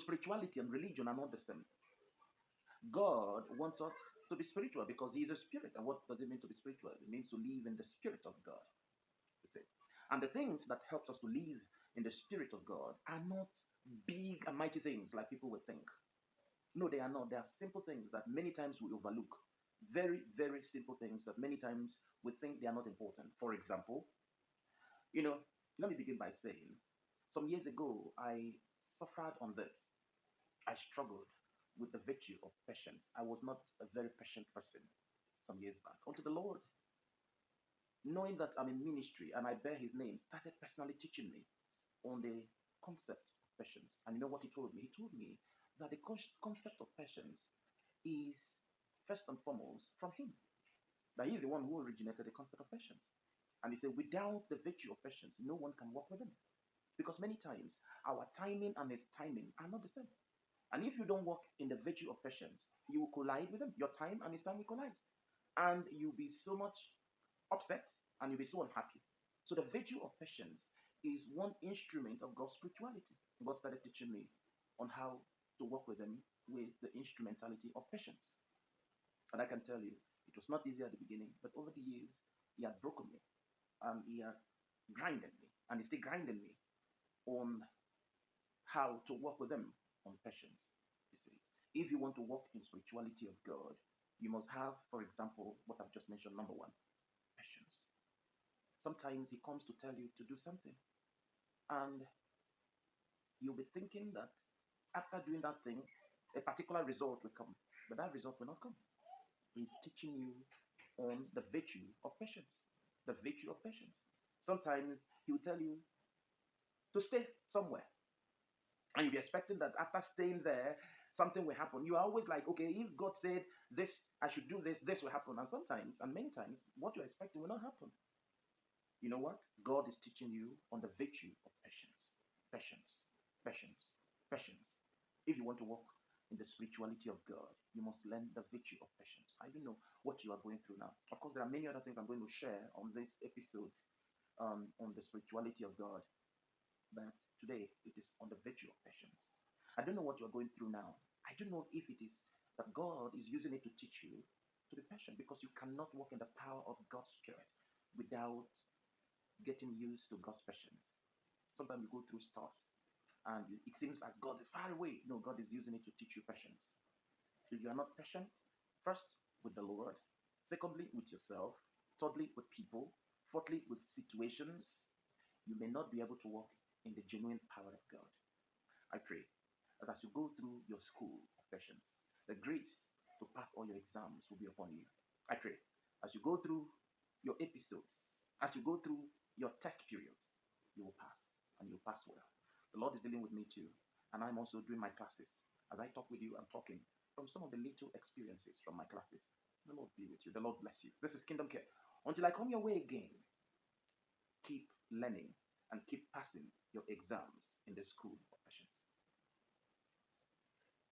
spirituality and religion are not the same. God wants us to be spiritual because He is a spirit. And what does it mean to be spiritual? It means to live in the spirit of God. That's it. And the things that helps us to live in the spirit of God are not big and mighty things like people would think. No, they are not. They are simple things that many times we overlook. Very, very simple things that many times we think they are not important. For example, you know, let me begin by saying, some years ago, I suffered on this. I struggled with the virtue of patience. I was not a very patient person some years back. Unto the Lord, knowing that I'm in ministry and I bear His name, started personally teaching me on the concept of patience. And you know what He told me? He told me that the concept of patience is first and foremost from Him. That He's the one who originated the concept of patience. And He said, without the virtue of patience, no one can walk with Him. Because many times our timing and His timing are not the same. And if you don't walk in the virtue of patience, you will collide with Him. Your time and His time will collide. And you'll be so much upset and you'll be so unhappy. So the virtue of patience is one instrument of God's spirituality. God started teaching me on how to work with Him with the instrumentality of patience. And I can tell you, it was not easy at the beginning, but over the years, He had broken me and He had grinded me, and He's still grinding me on how to work with Him on patience. You see, if you want to walk in spirituality of God, you must have, for example, what I've just mentioned, number one, patience. Sometimes He comes to tell you to do something, and you'll be thinking that after doing that thing, a particular result will come, but that result will not come. He's teaching you on the virtue of patience. The virtue of patience. Sometimes He will tell you to stay somewhere, and you'll be expecting that after staying there, something will happen. You are always like, okay, if God said this, I should do this, this will happen. And sometimes, and many times, what you're expecting will not happen. You know what? God is teaching you on the virtue of patience. Patience, patience, patience. If you want to walk in the spirituality of God, you must learn the virtue of patience. I don't know what you are going through now. Of course, there are many other things I'm going to share on these episodes on the spirituality of God. But today, it is on the virtue of patience. I don't know what you are going through now. I don't know if it is that God is using it to teach you to be patient, because you cannot walk in the power of God's Spirit without getting used to God's patience. Sometimes you go through stuff and it seems as God is far away. No, God is using it to teach you patience. If you are not patient, first with the Lord, secondly with yourself, thirdly with people, fourthly with situations, you may not be able to walk in the genuine power of God. I pray that as you go through your school of patience, the grace to pass all your exams will be upon you. I pray as you go through your episodes, as you go through your test periods, you will pass, and you'll pass well. The Lord is dealing with me too, and I'm also doing my classes. As I talk with you, I'm talking from some of the little experiences from my classes. The Lord be with you. The Lord bless you. This is Kingdom Care. Until I come your way again, keep learning and keep passing your exams in the school of patience.